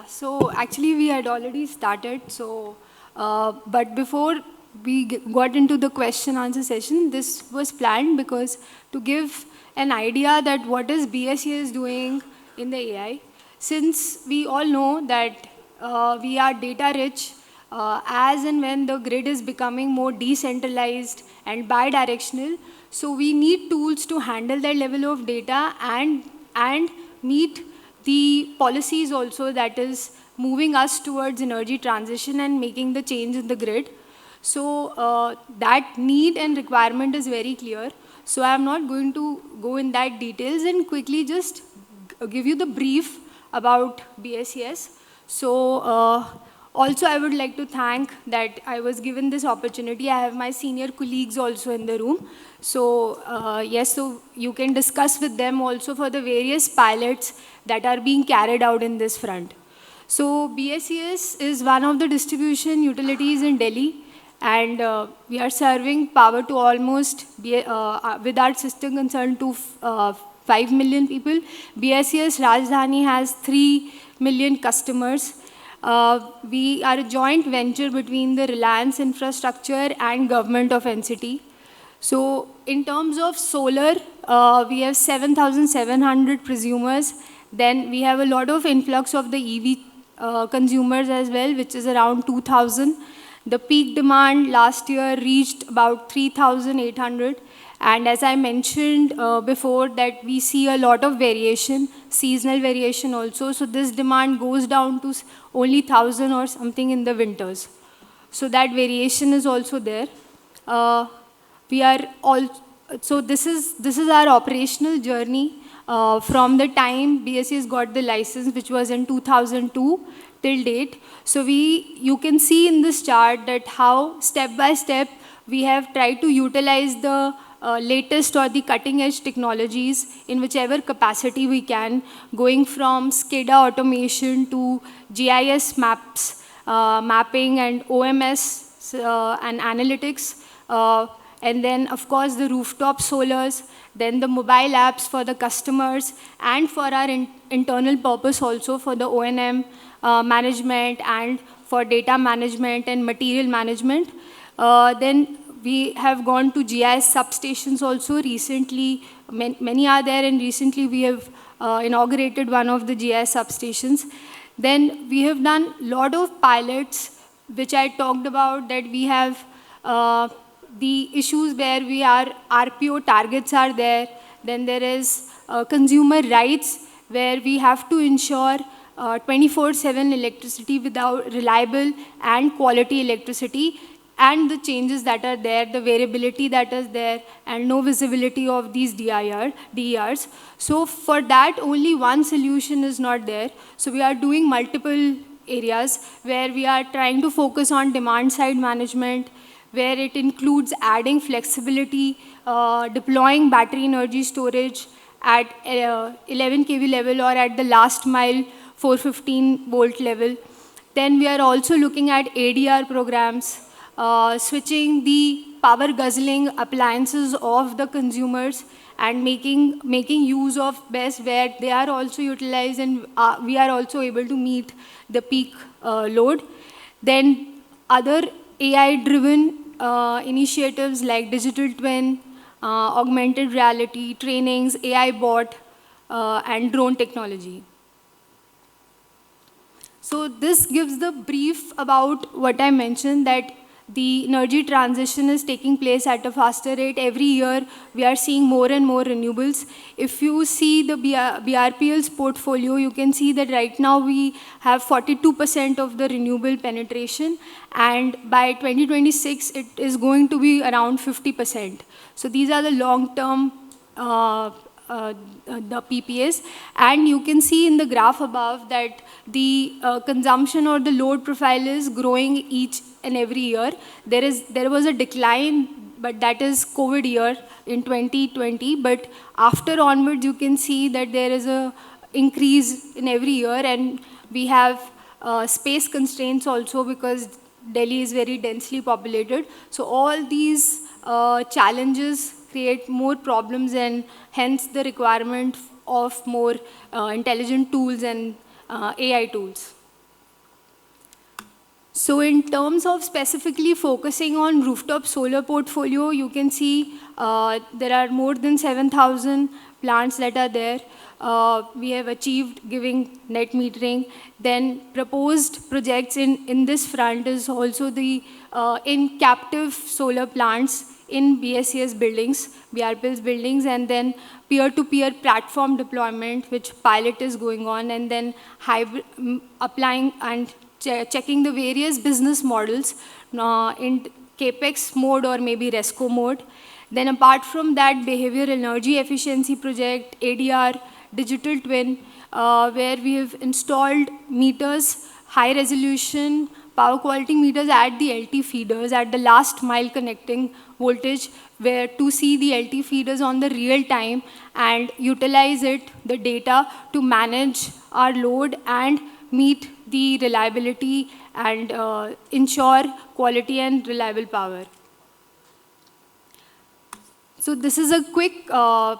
So actually we had already started. So, but before we got into the question answer session, this was planned because to give an idea that what is BSES doing in the AI, since we all know that we are data rich, as and when the grid is becoming more decentralized and bidirectional, so we need tools to handle that level of data and meet the policies also that is moving us towards energy transition and making the change in the grid. So that need and requirement is very clear. So I'm not going to go in that details and quickly just give you the brief about BSES. So also I would like to thank that I was given this opportunity. I have my senior colleagues also in the room. So yes, so you can discuss with them also for the various pilots that are being carried out in this front. So BSES is one of the distribution utilities in Delhi, and we are serving power to almost, with our system concerned, to 5 million people. BSES Rajdhani has 3 million customers. We are a joint venture between the Reliance Infrastructure and Government of NCT. So in terms of solar, we have 7,700 prosumers. Then we have a lot of influx of the EV consumers as well, which is around 2,000. The peak demand last year reached about 3,800. And as I mentioned before, that we see a lot of variation, seasonal variation also. So this demand goes down to only 1,000 or something in the winters. So that variation is also there. We are all, so this is our operational journey from the time BSES got the license, which was in 2002 till date. So you can see in this chart that how step by step we have tried to utilize the latest or the cutting edge technologies in whichever capacity we can, going from SCADA automation to GIS mapping and OMS and analytics. And then, of course, the rooftop solars, then the mobile apps for the customers, and for our internal purpose also for the O&M management and for data management and material management. Then we have gone to GIS substations also recently. Many are there, and recently we have inaugurated one of the GIS substations. Then we have done a lot of pilots, which I talked about, that we have the issues where RPO targets are there. Then there is consumer rights, where we have to ensure 24/7 electricity without reliable and quality electricity, and the changes that are there, the variability that is there, and no visibility of these DERs. So for that, only one solution is not there. So we are doing multiple areas where we are trying to focus on demand side management, where it includes adding flexibility, deploying battery energy storage at 11 kV level or at the last mile 415 volt level. Then we are also looking at ADR programs, switching the power guzzling appliances of the consumers and making use of BESS, where they are also utilized and we are also able to meet the peak load. Then other AI-driven initiatives like digital twin, augmented reality, trainings, AI bot, and drone technology. So this gives the brief about what I mentioned, that the energy transition is taking place at a faster rate. Every year, we are seeing more and more renewables. If you see the BRPL's portfolio, you can see that right now we have 42% of the renewable penetration, and by 2026, it is going to be around 50%. So these are the long-term the PPAs, and you can see in the graph above that the consumption or the load profile is growing each and every year. There was a decline, but that is COVID year in 2020. But after onwards, you can see that there is a increase in every year, and we have space constraints also because Delhi is very densely populated. So all these challenges create more problems, and hence the requirement of more intelligent tools and AI tools. So in terms of specifically focusing on rooftop solar portfolio, you can see there are more than 7,000 plants that are there. We have achieved giving net metering. Then proposed projects in this front is also the in captive solar plants in BSES buildings, BRPL's buildings, and then peer-to-peer platform deployment, which pilot is going on, and then hybrid, applying and checking the various business models in CAPEX mode or maybe RESCO mode. Then apart from that, behavioral energy efficiency project, ADR, digital twin, where we have installed meters, high resolution, power quality meters at the LT feeders, at the last mile connecting voltage, where to see the LT feeders on the real time and utilize it, the data, to manage our load and meet the reliability and ensure quality and reliable power. So this is a quick,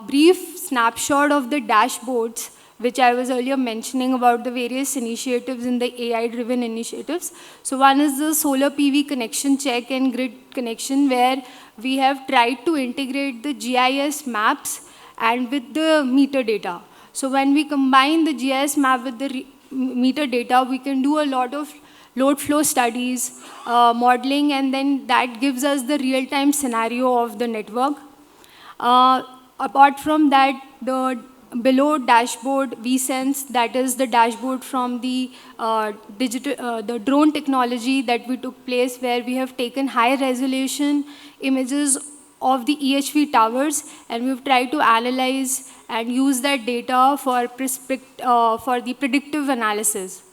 brief snapshot of the dashboards, which I was earlier mentioning about the various initiatives in the AI-driven initiatives. So one is the solar PV connection check and grid connection, where we have tried to integrate the GIS maps and with the meter data. So when we combine the GIS map with the meter data, we can do a lot of load flow studies, modeling, and then that gives us the real-time scenario of the network. Apart from that, the below dashboard vSense, that is the dashboard from the the drone technology that we took place, where we have taken high resolution images of the EHV towers, and we've tried to analyze and use that data for the predictive analysis.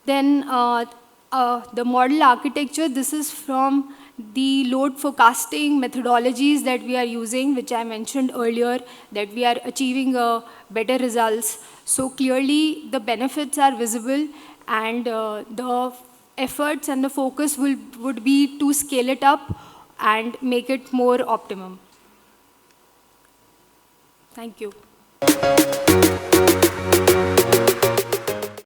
Then the model architecture, this is from the load forecasting methodologies that we are using, which I mentioned earlier, that we are achieving better results. So clearly, the benefits are visible, and the efforts and the focus would be to scale it up and make it more optimum. Thank you.